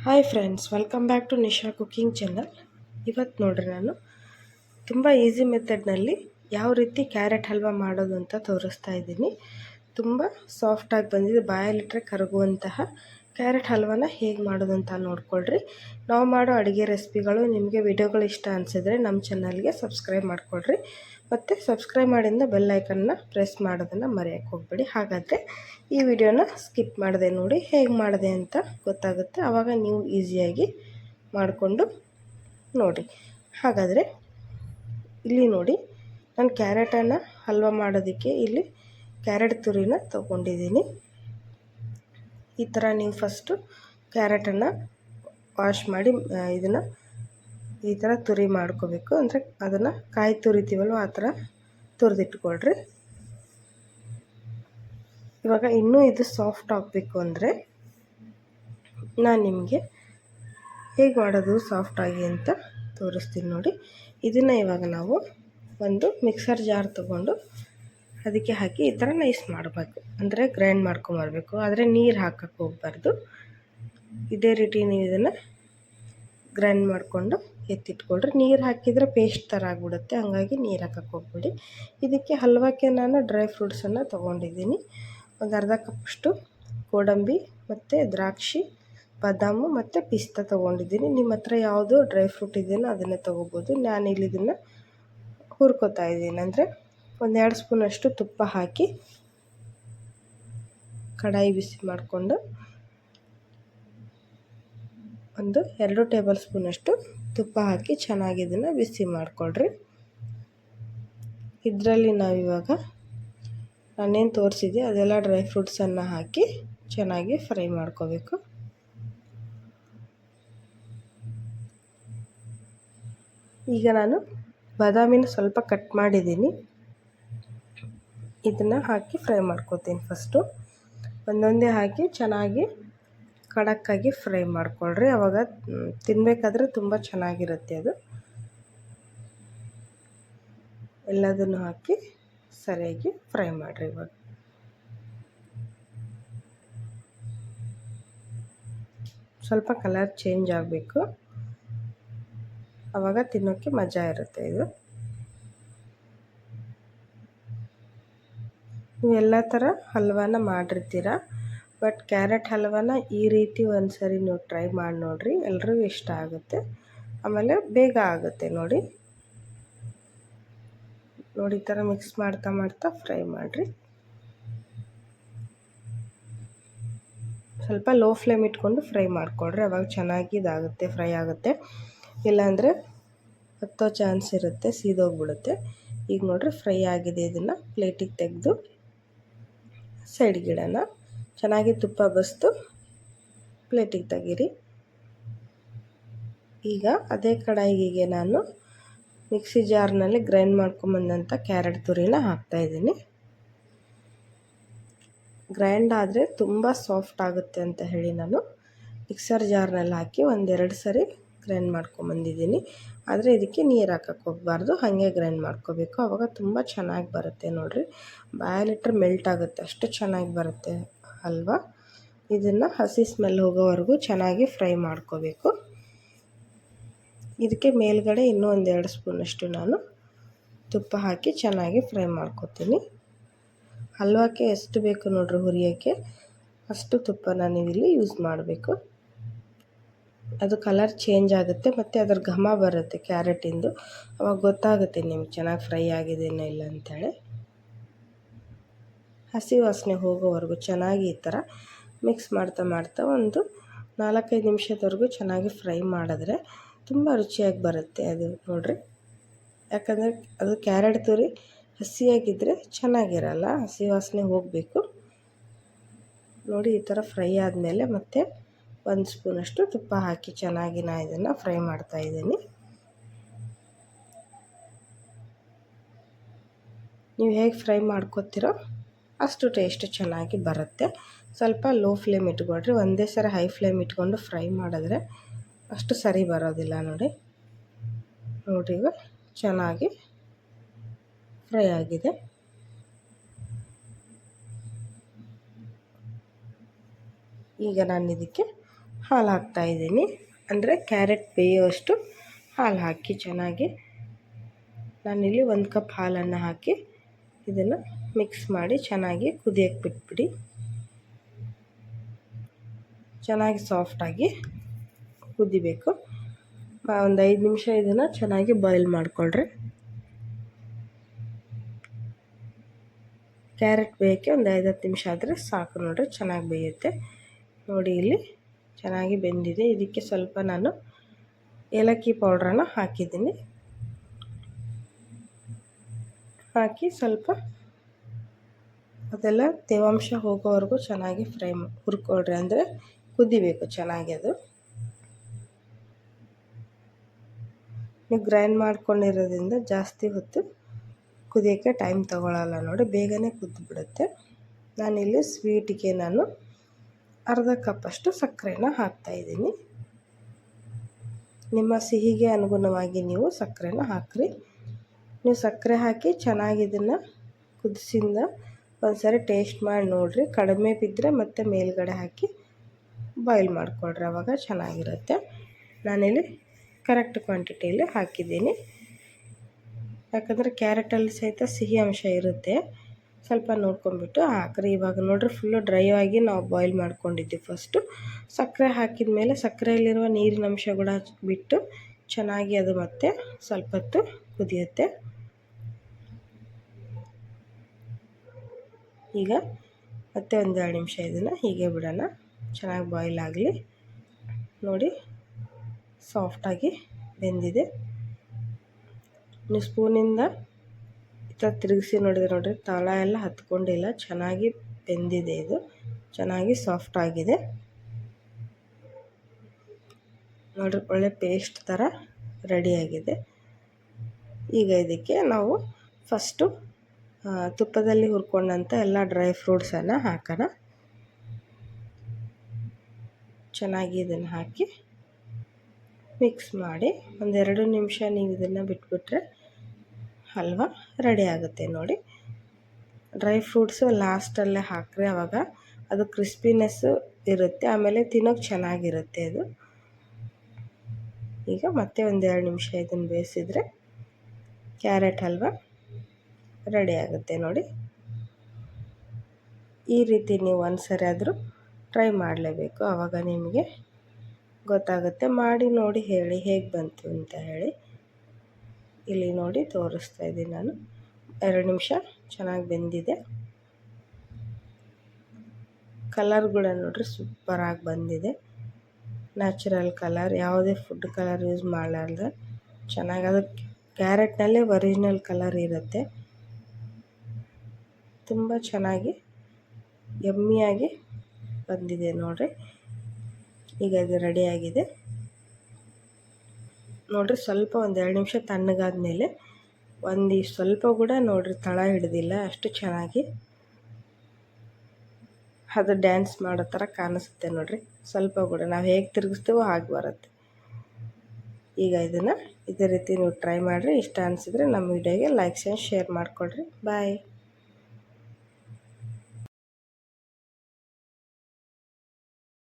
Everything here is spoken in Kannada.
Hi friends, welcome back to Nisha cooking channel. ಇವತ್ತು ನೋಡ್ರಿ ನಾನು ತುಂಬ ಈಸಿ ಮೆಥಡ್ನಲ್ಲಿ ಯಾವ ರೀತಿ ಕ್ಯಾರೆಟ್ ಹಲ್ವಾ ಮಾಡೋದು ಅಂತ ತೋರಿಸ್ತಾ ಇದ್ದೀನಿ. ತುಂಬ ಸಾಫ್ಟಾಗಿ ಬಂದಿದೆ, ಬಾಯಲ್ಲಿಟ್ಟರೆ ಕರಗುವಂತಹ ಕ್ಯಾರೆಟ್ ಹಲ್ವಾನ ಹೇಗೆ ಮಾಡೋದು ಅಂತ ನೋಡ್ಕೊಳ್ರಿ. ನಾವು ಮಾಡೋ ಅಡುಗೆ ರೆಸಿಪಿಗಳು ನಿಮಗೆ ವಿಡಿಯೋಗಳು ಇಷ್ಟ ಅನಿಸಿದ್ರೆ ನಮ್ಮ ಚಾನಲ್ಗೆ ಸಬ್ಸ್ಕ್ರೈಬ್ ಮಾಡ್ಕೊಳ್ರಿ. ಮತ್ತು ಸಬ್ಸ್ಕ್ರೈಬ್ ಮಾಡಿಂದ ಬೆಲ್ ಐಕನ್ನ ಪ್ರೆಸ್ ಮಾಡೋದನ್ನು ಮರೆಯೋಕ್ಕೆ ಹೋಗಬೇಡಿ. ಹಾಗಾದರೆ ಈ ವಿಡಿಯೋನ ಸ್ಕಿಪ್ ಮಾಡದೆ ನೋಡಿ, ಹೇಗೆ ಮಾಡಿದೆ ಅಂತ ಗೊತ್ತಾಗುತ್ತೆ. ಆವಾಗ ನೀವು ಈಸಿಯಾಗಿ ಮಾಡಿಕೊಂಡು ನೋಡಿ. ಹಾಗಾದರೆ ಇಲ್ಲಿ ನೋಡಿ, ನಾನು ಕ್ಯಾರೆಟನ್ನು ಹಲ್ವಾ ಮಾಡೋದಕ್ಕೆ ಇಲ್ಲಿ ಕ್ಯಾರೆಟ್ ತುರಿನ ತೊಗೊಂಡಿದ್ದೀನಿ. ಈ ಥರ ನೀವು ಫಸ್ಟು ಕ್ಯಾರೆಟನ್ನು ವಾಶ್ ಮಾಡಿ ಇದನ್ನು ಈ ಥರ ತುರಿ ಮಾಡ್ಕೋಬೇಕು. ಅಂದರೆ ಅದನ್ನು ಕಾಯಿ ತುರಿತೀವಲ್ವ ಆ ಥರ ತುರಿದಿಟ್ಕೊಳ್ರಿ. ಇವಾಗ ಇನ್ನೂ ಇದು ಸಾಫ್ಟ್ ಆಗಬೇಕು ಅಂದರೆ ನಾನು ನಿಮಗೆ ಹೇಗೆ ಮಾಡೋದು ಸಾಫ್ಟಾಗಿ ಅಂತ ತೋರಿಸ್ತೀನಿ ನೋಡಿ. ಇದನ್ನು ಇವಾಗ ನಾವು ಒಂದು ಮಿಕ್ಸರ್ ಜಾರ್ ತೊಗೊಂಡು ಅದಕ್ಕೆ ಹಾಕಿ ಈ ಥರ ನೈಸ್ ಮಾಡಬೇಕು, ಅಂದರೆ ಗ್ರೈಂಡ್ ಮಾಡ್ಕೊಂಬರ್ಬೇಕು. ಆದರೆ ನೀರು ಹಾಕಕ್ಕೆ ಹೋಗಬಾರ್ದು. ಇದೇ ರೀತಿ ನೀವು ಇದನ್ನು ಗ್ರೈಂಡ್ ಮಾಡಿಕೊಂಡು ಎತ್ತಿಟ್ಕೊಳ್ರಿ. ನೀರು ಹಾಕಿದರೆ ಪೇಸ್ಟ್ ಥರ ಆಗಿಬಿಡುತ್ತೆ, ಹಂಗಾಗಿ ನೀರು ಹಾಕಕ್ಕೆ ಹೋಗ್ಬೇಡಿ. ಇದಕ್ಕೆ ಹಲ್ವಕ್ಕೆ ನಾನು ಡ್ರೈ ಫ್ರೂಟ್ಸನ್ನು ತೊಗೊಂಡಿದ್ದೀನಿ. ಒಂದು ಅರ್ಧ ಕಪ್ಪಷ್ಟು ಗೋಡಂಬಿ ಮತ್ತು ದ್ರಾಕ್ಷಿ, ಬಾದಾಮು ಮತ್ತು ಪಿಸ್ತಾ ತೊಗೊಂಡಿದ್ದೀನಿ. ನಿಮ್ಮ ಹತ್ರ ಯಾವುದು ಡ್ರೈ ಫ್ರೂಟ್ ಇದೆಯೋ ಅದನ್ನೇ ತೊಗೋಬೋದು. ನಾನಿಲ್ಲಿ ಇದನ್ನು ಹುರ್ಕೋತಾ ಇದ್ದೀನಿ. ಅಂದರೆ 1-2 ಸ್ಪೂನಷ್ಟು ತುಪ್ಪ ಹಾಕಿ ಕಡಾಯಿ ಬಿಸಿ ಮಾಡಿಕೊಂಡು 2 ಟೇಬಲ್ ಸ್ಪೂನಷ್ಟು ತುಪ್ಪ ಹಾಕಿ ಚೆನ್ನಾಗಿ ಇದನ್ನು ಬಿಸಿ ಮಾಡಿಕೊಳ್ರಿ. ಇದರಲ್ಲಿ ನಾವಿವಾಗ ನಾನೇನು ತೋರಿಸಿದೆ ಅದೆಲ್ಲ ಡ್ರೈ ಫ್ರೂಟ್ಸನ್ನು ಹಾಕಿ ಚೆನ್ನಾಗಿ ಫ್ರೈ ಮಾಡ್ಕೋಬೇಕು. ಈಗ ನಾನು ಬಾದಾಮಿನ ಸ್ವಲ್ಪ ಕಟ್ ಮಾಡಿದ್ದೀನಿ, ಇದನ್ನು ಹಾಕಿ ಫ್ರೈ ಮಾಡ್ಕೋತೀನಿ. ಫಸ್ಟು ಒಂದೊಂದೇ ಹಾಕಿ ಚೆನ್ನಾಗಿ ಖಡಕ್ಕಾಗಿ ಫ್ರೈ ಮಾಡ್ಕೊಳ್ರಿ. ಆವಾಗ ತಿನ್ನಬೇಕಾದ್ರೆ ತುಂಬ ಚೆನ್ನಾಗಿರುತ್ತೆ. ಅದು ಎಲ್ಲದನ್ನು ಹಾಕಿ ಸರಿಯಾಗಿ ಫ್ರೈ ಮಾಡಿರಿ. ಇವಾಗ ಸ್ವಲ್ಪ ಕಲರ್ ಚೇಂಜ್ ಆಗಬೇಕು, ಆವಾಗ ತಿನ್ನೋಕ್ಕೆ ಮಜಾ ಇರುತ್ತೆ. ಇದು ನೀವು ಎಲ್ಲ ಥರ ಹಲ್ವಾನ ಮಾಡಿರ್ತೀರ, ಬಟ್ ಕ್ಯಾರೆಟ್ ಹಲ್ವಾನ ಈ ರೀತಿ ಒಂದು ಸರಿ ನೀವು ಟ್ರೈ ಮಾಡಿ ನೋಡಿರಿ, ಎಲ್ರಿಗೂ ಇಷ್ಟ ಆಗುತ್ತೆ. ಆಮೇಲೆ ಬೇಗ ಆಗುತ್ತೆ. ನೋಡಿ ಈ ಥರ ಮಿಕ್ಸ್ ಮಾಡ್ತಾ ಫ್ರೈ ಮಾಡಿರಿ. ಸ್ವಲ್ಪ ಲೋ ಫ್ಲೇಮ್ ಇಟ್ಕೊಂಡು ಫ್ರೈ ಮಾಡಿಕೊಡ್ರಿ, ಅವಾಗ ಚೆನ್ನಾಗಿ ಇದಾಗುತ್ತೆ, ಫ್ರೈ ಆಗುತ್ತೆ. ಇಲ್ಲಾಂದರೆ ಹತ್ತೋ ಚಾನ್ಸ್ ಇರುತ್ತೆ, ಸೀದೋಗ್ಬಿಡುತ್ತೆ. ಈಗ ನೋಡಿರಿ ಫ್ರೈ ಆಗಿದೆ. ಇದನ್ನು ಪ್ಲೇಟಿಗೆ ತೆಗೆದು ಸೈಡ್ಗಿಡೋಣ. ಚೆನ್ನಾಗಿ ತುಪ್ಪ ಬಸ್ದು ಪ್ಲೇಟಿಗೆ ತೆಗೀರಿ. ಈಗ ಅದೇ ಕಡಾಯಿಗೆ ನಾನು ಮಿಕ್ಸಿ ಜಾರ್ನಲ್ಲಿ ಗ್ರೈಂಡ್ ಮಾಡ್ಕೊಂಬಂದಂಥ ಕ್ಯಾರೆಟ್ ತುರಿನ ಹಾಕ್ತಾಯಿದ್ದೀನಿ. ಗ್ರೈಂಡ್ ಆದರೆ ತುಂಬ ಸಾಫ್ಟ್ ಆಗುತ್ತೆ ಅಂತ ಹೇಳಿ ನಾನು ಮಿಕ್ಸರ್ ಜಾರ್ನಲ್ಲಿ ಹಾಕಿ 1-2 ಸರಿ ಗ್ರೈಂಡ್ ಮಾಡ್ಕೊಂಬಂದಿದ್ದೀನಿ. ಆದರೆ ಇದಕ್ಕೆ ನೀರು ಹಾಕಕ್ಕೆ ಹೋಗಬಾರ್ದು, ಹಾಗೆ ಗ್ರೈಂಡ್ ಮಾಡ್ಕೋಬೇಕು. ಆವಾಗ ತುಂಬ ಚೆನ್ನಾಗಿ ಬರುತ್ತೆ. ನೋಡಿರಿ, ಬಾಯಲ್ಲಿಟ್ಟರೆ ಮೆಲ್ಟ್ ಆಗುತ್ತೆ, ಅಷ್ಟು ಚೆನ್ನಾಗಿ ಬರುತ್ತೆ ಅಲ್ವಾ. ಇದನ್ನು ಹಸಿ ಸ್ಮೆಲ್ ಹೋಗೋವರೆಗೂ ಚೆನ್ನಾಗಿ ಫ್ರೈ ಮಾಡ್ಕೋಬೇಕು. ಇದಕ್ಕೆ ಮೇಲ್ಗಡೆ ಇನ್ನೂ 1-2 ಸ್ಪೂನಷ್ಟು ನಾನು ತುಪ್ಪ ಹಾಕಿ ಚೆನ್ನಾಗಿ ಫ್ರೈ ಮಾಡ್ಕೋತೀನಿ. ಹಲ್ವಕ್ಕೆ ಎಷ್ಟು ಬೇಕು ನೋಡ್ರಿ ಹುರಿಯೋಕ್ಕೆ, ಅಷ್ಟು ತುಪ್ಪನ ನೀವಿಲ್ಲಿ ಯೂಸ್ ಮಾಡಬೇಕು. ಅದು ಕಲರ್ ಚೇಂಜ್ ಆಗುತ್ತೆ ಮತ್ತು ಅದರ ಘಮ ಬರುತ್ತೆ ಕ್ಯಾರೆಟಿಂದು, ಅವಾಗ ಗೊತ್ತಾಗುತ್ತೆ ನಿಮ್ಗೆ ಚೆನ್ನಾಗಿ ಫ್ರೈ ಆಗಿದೆಯೋ ಇಲ್ಲ ಅಂಥೇಳಿ. ಹಸಿ ವಾಸನೆ ಹೋಗೋವರೆಗೂ ಚೆನ್ನಾಗಿ ಈ ಥರ ಮಿಕ್ಸ್ ಮಾಡ್ತಾ ಒಂದು 4-5 ನಿಮಿಷದವರೆಗೂ ಚೆನ್ನಾಗಿ ಫ್ರೈ ಮಾಡಿದ್ರೆ ತುಂಬ ರುಚಿಯಾಗಿ ಬರುತ್ತೆ ಅದು. ನೋಡಿರಿ, ಯಾಕಂದರೆ ಅದು ಕ್ಯಾರೆಟ್ ತುರಿ ಹಸಿಯಾಗಿದ್ದರೆ ಚೆನ್ನಾಗಿರಲ್ಲ, ಹಸಿ ವಾಸನೆ ಹೋಗಬೇಕು. ನೋಡಿ, ಈ ಥರ ಫ್ರೈ ಆದಮೇಲೆ ಮತ್ತೆ 1 ಸ್ಪೂನಷ್ಟು ತುಪ್ಪ ಹಾಕಿ ಚೆನ್ನಾಗಿ ನಾನು ಇದನ್ನು ಫ್ರೈ ಮಾಡ್ತಾಯಿದ್ದೀನಿ. ನೀವು ಹೇಗೆ ಫ್ರೈ ಮಾಡ್ಕೊತೀರೋ ಅಷ್ಟು ಟೇಸ್ಟ್ ಚೆನ್ನಾಗಿ ಬರುತ್ತೆ. ಸ್ವಲ್ಪ ಲೋ ಫ್ಲೇಮ್ ಇಟ್ಕೊಳ್ರಿ, ಒಂದೇ ಸರಿ ಹೈ ಫ್ಲೇಮ್ ಇಟ್ಕೊಂಡು ಫ್ರೈ ಮಾಡಿದ್ರೆ ಅಷ್ಟು ಸರಿ ಬರೋದಿಲ್ಲ. ನೋಡಿ ಈಗ ಚೆನ್ನಾಗಿ ಫ್ರೈ ಆಗಿದೆ. ಈಗ ನಾನು ಇದಕ್ಕೆ ಹಾಲು ಹಾಕ್ತಾಯಿದ್ದೀನಿ. ಅಂದರೆ ಕ್ಯಾರೆಟ್ ಬೇಯುವಷ್ಟು ಹಾಲು ಹಾಕಿ ಚೆನ್ನಾಗಿ ನಾನಿಲ್ಲಿ 1 ಕಪ್ ಹಾಲನ್ನು ಹಾಕಿ ಇದನ್ನು ಮಿಕ್ಸ್ ಮಾಡಿ ಚೆನ್ನಾಗಿ ಕುದಿಯೋಕ್ಕೆ ಬಿಟ್ಬಿಡಿ. ಚೆನ್ನಾಗಿ ಸಾಫ್ಟಾಗಿ ಕುದಿಬೇಕು. ಒಂದು 5 ನಿಮಿಷ ಇದನ್ನು ಚೆನ್ನಾಗಿ ಬಾಯ್ಲ್ ಮಾಡಿಕೊಳ್ರಿ. ಕ್ಯಾರೆಟ್ ಬೇಯೋಕ್ಕೆ ಒಂದು 5-10 ನಿಮಿಷ ಆದರೆ ಸಾಕು ನೋಡಿರಿ, ಚೆನ್ನಾಗಿ ಬೇಯುತ್ತೆ. ನೋಡಿ ಇಲ್ಲಿ ಚೆನ್ನಾಗಿ ಬೆಂದಿದೆ. ಇದಕ್ಕೆ ಸ್ವಲ್ಪ ನಾನು ಏಲಕ್ಕಿ ಪೌಡ್ರನ್ನು ಹಾಕಿದ್ದೀನಿ. ಹಾಕಿ ಸ್ವಲ್ಪ ಅದೆಲ್ಲ ತೇವಾಂಶ ಹೋಗೋವರೆಗೂ ಚೆನ್ನಾಗಿ ಹುರ್ಕೊಳ್ರಿ. ಅಂದರೆ ಕುದಿಬೇಕು ಚೆನ್ನಾಗಿ. ಅದು ನೀವು ಗ್ರೈಂಡ್ ಮಾಡ್ಕೊಂಡಿರೋದ್ರಿಂದ ಜಾಸ್ತಿ ಹೊತ್ತು ಕುದಿಯೋಕ್ಕೆ ಟೈಮ್ ತೊಗೊಳ್ಳಲ್ಲ ನೋಡಿ, ಬೇಗನೆ ಕುದ್ದುಬಿಡುತ್ತೆ. ನಾನಿಲ್ಲಿ ಸ್ವೀಟಿಗೆ ಅರ್ಧ ಕಪ್ಪಷ್ಟು ಸಕ್ಕರೆನ ಹಾಕ್ತಾಯಿದ್ದೀನಿ. ನಿಮ್ಮ ಸಿಹಿಗೆ ಅನುಗುಣವಾಗಿ ನೀವು ಸಕ್ಕರೆನ ಹಾಕ್ರಿ. ನೀವು ಸಕ್ಕರೆ ಹಾಕಿ ಚೆನ್ನಾಗಿ ಇದನ್ನು ಕುದಿಸಿಂದ ಒಂದು ಸಾರಿ ಟೇಸ್ಟ್ ಮಾಡಿ ನೋಡಿರಿ. ಕಡಿಮೆ ಬಿದ್ದರೆ ಮತ್ತೆ ಮೇಲ್ಗಡೆ ಹಾಕಿ ಬಾಯ್ಲ್ ಮಾಡಿಕೊಳ್ರಿ, ಆವಾಗ ಚೆನ್ನಾಗಿರುತ್ತೆ. ನಾನಿಲ್ಲಿ ಕರೆಕ್ಟ್ ಕ್ವಾಂಟಿಟಿಯಲ್ಲಿ ಹಾಕಿದ್ದೀನಿ. ಯಾಕಂದರೆ ಕ್ಯಾರೆಟಲ್ಲಿ ಸಹಿತ ಸಿಹಿ ಅಂಶ ಇರುತ್ತೆ, ಸ್ವಲ್ಪ ನೋಡ್ಕೊಂಬಿಟ್ಟು ಹಾಕ್ರಿ. ಇವಾಗ ನೋಡಿರಿ ಫುಲ್ಲು ಡ್ರೈ ಆಗಿ ನಾವು ಬಾಯ್ಲ್ ಮಾಡ್ಕೊಂಡಿದ್ದೀವಿ. ಫಸ್ಟು ಸಕ್ಕರೆ ಹಾಕಿದ ಮೇಲೆ ಸಕ್ಕರೆಯಲ್ಲಿರುವ ನೀರಿನ ಅಂಶ ಕೂಡ ಬಿಟ್ಟು ಚೆನ್ನಾಗಿ ಅದು ಮತ್ತೆ ಸ್ವಲ್ಪ ಹೊತ್ತು ಕುದಿಯುತ್ತೆ. ಈಗ ಮತ್ತೆ ಒಂದು 2 ನಿಮಿಷ ಇದನ್ನು ಹೀಗೆ ಬಿಡೋಣ, ಚೆನ್ನಾಗಿ ಬಾಯ್ಲ್ ಆಗಲಿ. ನೋಡಿ ಸಾಫ್ಟಾಗಿ ಬೆಂದಿದೆ. ನೀವು ಸ್ಪೂನಿಂದ ಈ ಥರ ತಿರುಗಿಸಿ ನೋಡಿರಿ, ತಳ ಎಲ್ಲ ಹತ್ಕೊಂಡಿಲ್ಲ, ಚೆನ್ನಾಗಿ ಬೆಂದಿದೆ. ಇದು ಚೆನ್ನಾಗಿ ಸಾಫ್ಟಾಗಿದೆ ನೋಡಿರಿ, ಒಳ್ಳೆ ಪೇಸ್ಟ್ ಥರ ರೆಡಿಯಾಗಿದೆ. ಈಗ ಇದಕ್ಕೆ ನಾವು ಫಸ್ಟು ತುಪ್ಪದಲ್ಲಿ ಹುರ್ಕೊಂಡಂಥ ಎಲ್ಲ ಡ್ರೈ ಫ್ರೂಟ್ಸನ್ನು ಹಾಕೋಣ. ಚೆನ್ನಾಗಿ ಇದನ್ನು ಹಾಕಿ ಮಿಕ್ಸ್ ಮಾಡಿ ಒಂದು 2 ನಿಮಿಷ ನೀವು ಇದನ್ನು ಬಿಟ್ಬಿಟ್ರೆ ಹಲ್ವಾ ರೆಡಿ ಆಗುತ್ತೆ. ನೋಡಿ, ಡ್ರೈ ಫ್ರೂಟ್ಸು ಲಾಸ್ಟಲ್ಲೇ ಹಾಕ್ರಿ, ಆವಾಗ ಅದು ಕ್ರಿಸ್ಪಿನೆಸ್ಸು ಇರುತ್ತೆ, ಆಮೇಲೆ ತಿನ್ನೋಕ್ಕೆ ಚೆನ್ನಾಗಿರುತ್ತೆ ಅದು. ಈಗ ಮತ್ತೆ ಒಂದು 2 ನಿಮಿಷ ಇದನ್ನು ಬೇಯಿಸಿದರೆ ಕ್ಯಾರೆಟ್ ಹಲ್ವಾ ರೆಡಿ ಆಗುತ್ತೆ. ನೋಡಿ, ಈ ರೀತಿ ನೀವು ಒಂದು ಸರಿ ಆದರೂ ಟ್ರೈ ಮಾಡಲೇಬೇಕು, ಆವಾಗ ನಿಮಗೆ ಗೊತ್ತಾಗುತ್ತೆ. ಮಾಡಿ ನೋಡಿ ಹೇಳಿ ಹೇಗೆ ಬಂತು ಅಂತ ಹೇಳಿ. ಇಲ್ಲಿ ನೋಡಿ ತೋರಿಸ್ತಾ ಇದ್ದೀನಿ ನಾನು. 2 ನಿಮಿಷ ಚೆನ್ನಾಗಿ ಬೆಂದಿದೆ. ಕಲರ್ ಕೂಡ ನೋಡಿರಿ ಸೂಪರಾಗಿ ಬಂದಿದೆ. ನ್ಯಾಚುರಲ್ ಕಲರ್, ಯಾವುದೇ ಫುಡ್ ಕಲರ್ ಯೂಸ್ ಮಾಡಲಾರ್ದೆ ಚೆನ್ನಾಗಿ, ಅದು ಕ್ಯಾರೆಟ್ನಲ್ಲೇ ಒರಿಜಿನಲ್ ಕಲರ್ ಇರುತ್ತೆ. ತುಂಬ ಚೆನ್ನಾಗಿ ಯಮ್ಮಿಯಾಗಿ ಬಂದಿದೆ ನೋಡಿರಿ. ಈಗ ಇದು ರೆಡಿಯಾಗಿದೆ ನೋಡಿರಿ. ಸ್ವಲ್ಪ ಒಂದು 2 ನಿಮಿಷ ತಣ್ಣಗಾದ ಮೇಲೆ ಸ್ವಲ್ಪ ಕೂಡ ನೋಡಿರಿ ತಳ ಹಿಡಿದಿಲ್ಲ, ಅಷ್ಟು ಚೆನ್ನಾಗಿ ಅದು ಡ್ಯಾನ್ಸ್ ಮಾಡೋ ಥರ ಕಾಣಿಸುತ್ತೆ ನೋಡಿರಿ. ಸ್ವಲ್ಪ ಕೂಡ ನಾವು ಹೇಗೆ ತಿರುಗಿಸ್ತೀವೋ ಹಾಗೆ ಬರುತ್ತೆ. ಈಗ ಇದನ್ನು ಇದೇ ರೀತಿ ನೀವು ಟ್ರೈ ಮಾಡಿರಿ. ಇಷ್ಟ ಅನಿಸಿದರೆ ನಮ್ಮ ವಿಡಿಯೋಗೆ ಲೈಕ್ಸ್ ಆ್ಯಂಡ್ ಶೇರ್ ಮಾಡಿಕೊಡ್ರಿ. ಬಾಯ್.